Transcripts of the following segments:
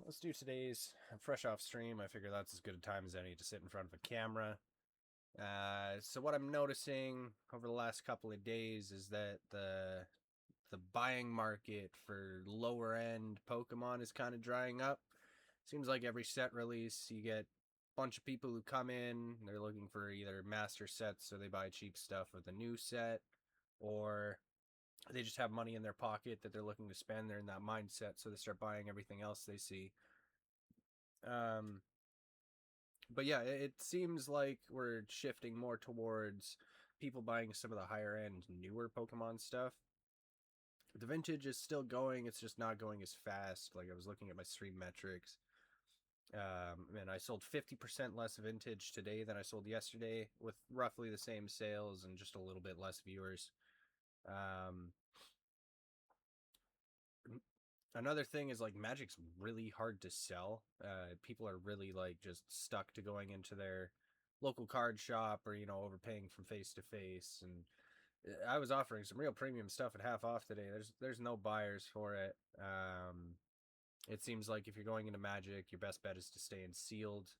let's do today's. I'm fresh off stream. I figure that's as good a time as any to sit in front of a camera. So what I'm noticing over the last couple of days is that the buying market for lower end Pokemon is kind of drying up. Seems like every set release, you get a bunch of people who come in. They're looking for either master sets, so they buy cheap stuff with a new set, or they just have money in their pocket that they're looking to spend. They're in that mindset, so they start buying everything else they see. Um, but yeah, it seems like we're shifting more towards people buying some of the higher end, newer Pokemon stuff. The vintage is still going; it's just not going as fast. Like I was looking at my stream metrics, and I sold 50% less vintage today than I sold yesterday, with roughly the same sales and just a little bit less viewers. Um, Another thing is like Magic's really hard to sell. People are really like just stuck to going into their local card shop or overpaying from face to face. And I was offering some real premium stuff at half off today. There's no buyers for it. It seems like if you're going into Magic, your best bet is to stay in sealed.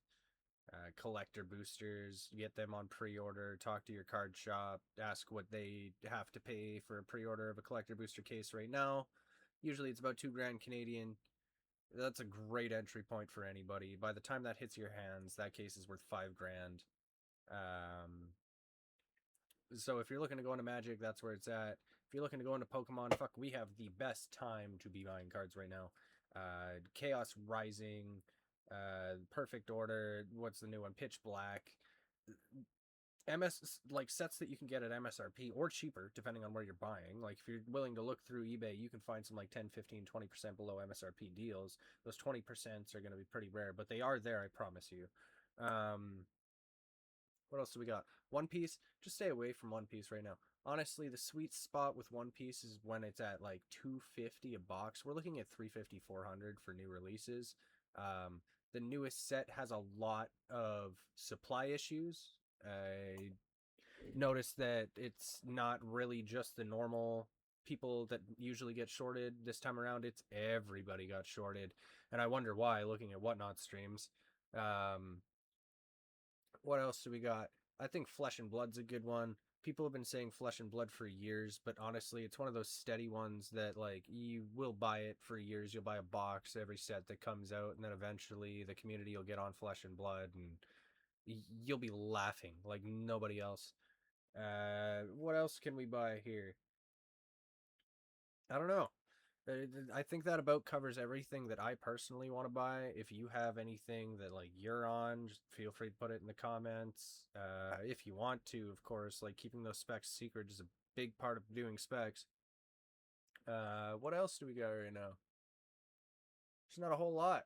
Collector boosters, get them on pre-order. Talk to your card shop, ask what they have to pay for a pre-order of a collector booster case right now. Usually it's about 2 grand Canadian. That's a great entry point for anybody. By the time that hits your hands, that case is worth 5 grand. Um, so if you're looking to go into Magic, that's where it's at. If you're looking to go into Pokemon, fuck, we have the best time to be buying cards right now. Chaos Rising, Perfect Order. What's the new one? Pitch Black. MS like sets that you can get at MSRP or cheaper depending on where you're buying. Like if you're willing to look through eBay, you can find some like 10, 15, 20% below MSRP deals. Those 20% are going to be pretty rare, but they are there, I promise you. What else do we got? One Piece, just stay away from One Piece right now. Honestly, the sweet spot with One Piece is when it's at like 250 a box. We're looking at 350, 400 for new releases. Um, the newest set has a lot of supply issues. I noticed that it's not really just the normal people that usually get shorted this time around. It's everybody got shorted, and I wonder why. Looking at Whatnot streams, um, what else do we got? I think Flesh and Blood's a good one. People have been saying Flesh and Blood for years, but honestly, it's one of those steady ones that like you will buy it for years. You'll buy a box every set that comes out, and then eventually the community will get on Flesh and Blood, and you'll be laughing like nobody else. What else can we buy here? I don't know. I think that about covers everything that I personally want to buy. If you have anything that like you're on, just feel free to put it in the comments. If you want to, of course, like keeping those specs secret is a big part of doing specs. What else do we got right now? There's not a whole lot.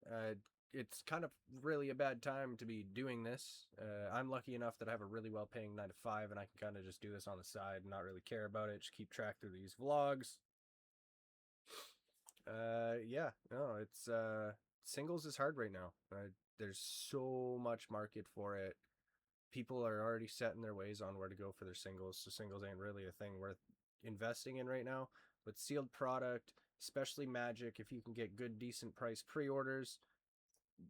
Uh, it's kind of really a bad time to be doing this. I'm lucky enough that I have a really well paying 9 to 5 and I can kind of just do this on the side and not really care about it. Just keep track through these vlogs. Yeah, no, it's singles is hard right now. There's so much market for it. People are already set in their ways on where to go for their singles, so singles ain't really a thing worth investing in right now. But sealed product, especially Magic, if you can get good, decent price pre-orders,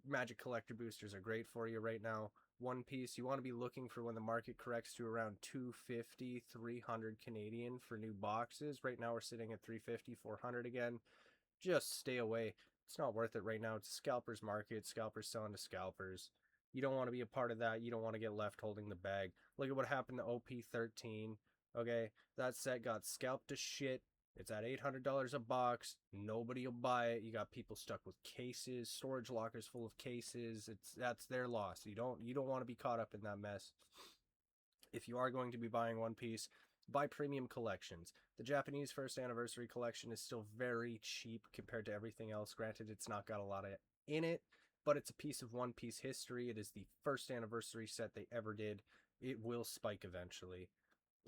Magic collector boosters are great for you right now. One Piece, you want to be looking for when the market corrects to around 250, 300 Canadian for new boxes. Right now we're sitting at 350, 400 again. Just stay away. It's not worth it right now. It's a scalper's market. Scalpers selling to scalpers. You don't want to be a part of that. You don't want to get left holding the bag. Look at what happened to OP13. Okay, that set got scalped to shit. It's at $800 a box. Nobody will buy it. You got people stuck with cases, storage lockers full of cases. That's their loss. You don't want to be caught up in that mess. If you are going to be buying One Piece, buy premium collections. The Japanese first anniversary collection is still very cheap compared to everything else. Granted, it's not got a lot of in it, but it's a piece of One Piece history. It is the first anniversary set they ever did. It will spike eventually.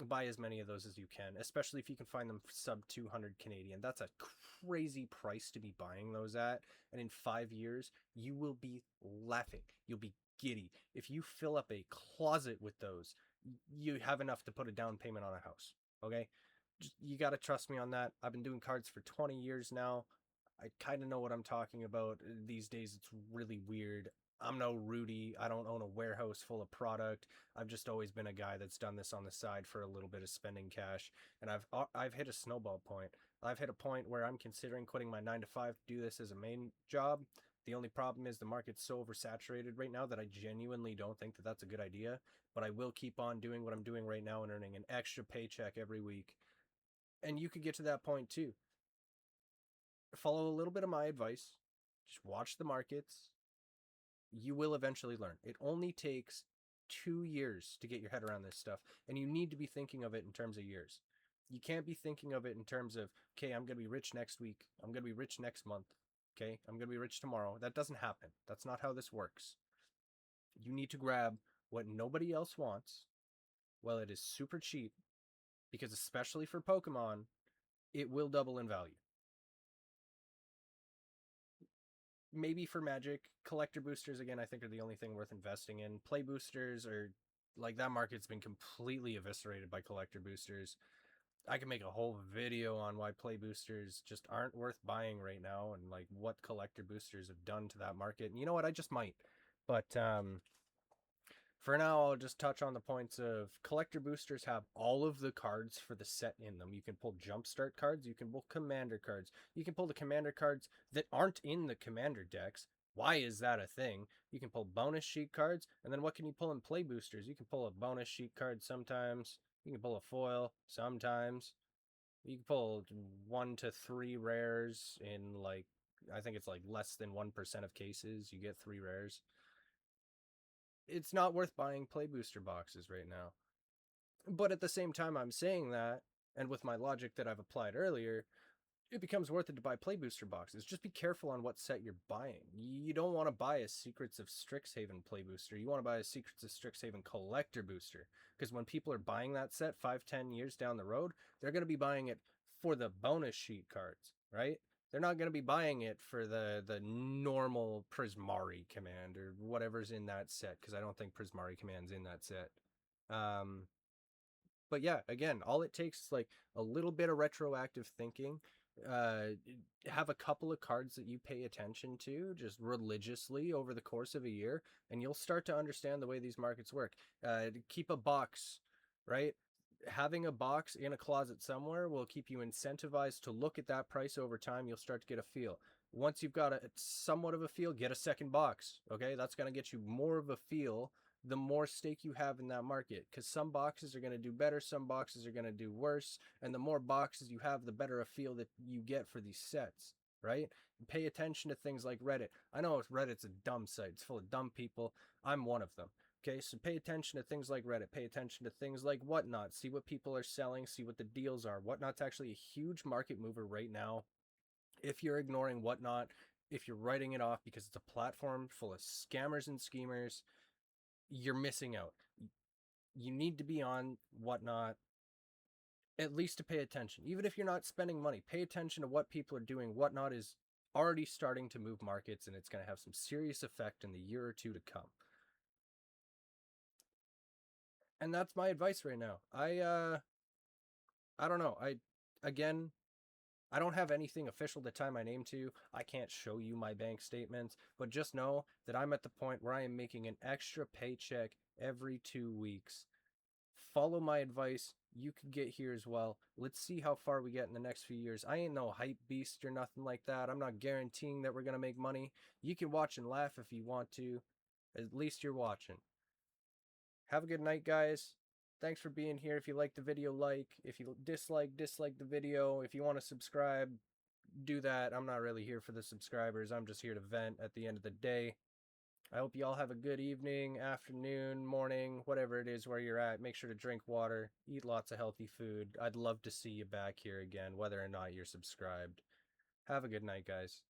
Buy as many of those as you can, especially if you can find them sub 200 Canadian. That's a crazy price to be buying those at. And in 5 years, you will be laughing. You'll be giddy. If you fill up a closet with those, you have enough to put a down payment on a house. Okay? You got to trust me on that. I've been doing cards for 20 years now. I kind of know what I'm talking about. These days, it's really weird. I'm no Rudy. I don't own a warehouse full of product. I've just always been a guy that's done this on the side for a little bit of spending cash, and I've hit a snowball point. I've hit a point where I'm considering quitting my 9 to 5 to do this as a main job. The only problem is the market's so oversaturated right now that I genuinely don't think that that's a good idea. But I will keep on doing what I'm doing right now and earning an extra paycheck every week. And you could get to that point too. Follow a little bit of my advice. Just watch the markets. You will eventually learn. It only takes 2 years to get your head around this stuff. And you need to be thinking of it in terms of years. You can't be thinking of it in terms of, okay, I'm going to be rich next week. I'm going to be rich next month. Okay, I'm going to be rich tomorrow. That doesn't happen. That's not how this works. You need to grab what nobody else wants while it is super cheap, because especially for Pokemon, it will double in value. Maybe for Magic, collector boosters again, I think are the only thing worth investing in. Play boosters are like, that market's been completely eviscerated by collector boosters. I can make a whole video on why play boosters just aren't worth buying right now, and like what collector boosters have done to that market. And you know what? I just might. But for now, I'll just touch on the points of collector boosters have all of the cards for the set in them. You can pull jumpstart cards, you can pull commander cards, you can pull the commander cards that aren't in the commander decks. Why is that a thing? You can pull bonus sheet cards, and then what can you pull in play boosters? You can pull a bonus sheet card sometimes, you can pull a foil sometimes, you can pull 1 to 3 rares in, like, I think it's like less than 1% of cases, you get 3 rares. It's not worth buying play booster boxes right now. But at the same time, I'm saying that, and with my logic that I've applied earlier, it becomes worth it to buy play booster boxes. Just be careful on what set you're buying. You don't want to buy a Secrets of Strixhaven play booster. You want to buy a Secrets of Strixhaven collector booster. Because when people are buying that set 5-10 years down the road, they're going to be buying it for the bonus sheet cards, right? They're not going to be buying it for the normal Prismari command or whatever's in that set, because I don't think Prismari command's in that set. But yeah, again, all it takes is like a little bit of retroactive thinking. Uh, have a couple of cards that you pay attention to just religiously over the course of a year, and you'll start to understand the way these markets work. Keep a box, right? Having a box in a closet somewhere will keep you incentivized to look at that price over time. You'll start to get a feel. Once you've got a somewhat of a feel, get a second box. Okay, that's going to get you more of a feel the more stake you have in that market, because some boxes are going to do better, some boxes are going to do worse, and the more boxes you have, the better a feel that you get for these sets, right? Pay attention to things like Reddit. I know Reddit's a dumb site, it's full of dumb people. I'm one of them. Okay, so pay attention to things like Reddit, pay attention to things like Whatnot, see what people are selling, see what the deals are. Whatnot's actually a huge market mover right now. If you're ignoring Whatnot, if you're writing it off because it's a platform full of scammers and schemers, you're missing out. You need to be on Whatnot at least to pay attention. Even if you're not spending money, pay attention to what people are doing. Whatnot is already starting to move markets, and it's going to have some serious effect in the year or two to come. And that's my advice right now. I don't know. Again, I don't have anything official to tie my name to. I can't show you my bank statements, but just know that I'm at the point where I am making an extra paycheck every 2 weeks. Follow my advice. You could get here as well. Let's see how far we get in the next few years. I ain't no hype beast or nothing like that. I'm not guaranteeing that we're going to make money. You can watch and laugh if you want to. At least you're watching. Have a good night, guys. Thanks for being here. If you like the video, like. If you dislike the video. If you want to subscribe, do that. I'm not really here for the subscribers. I'm just here to vent at the end of the day. I hope you all have a good evening, afternoon, morning, whatever it is where you're at. Make sure to drink water, eat lots of healthy food. I'd love to see you back here again, whether or not you're subscribed. Have a good night, guys.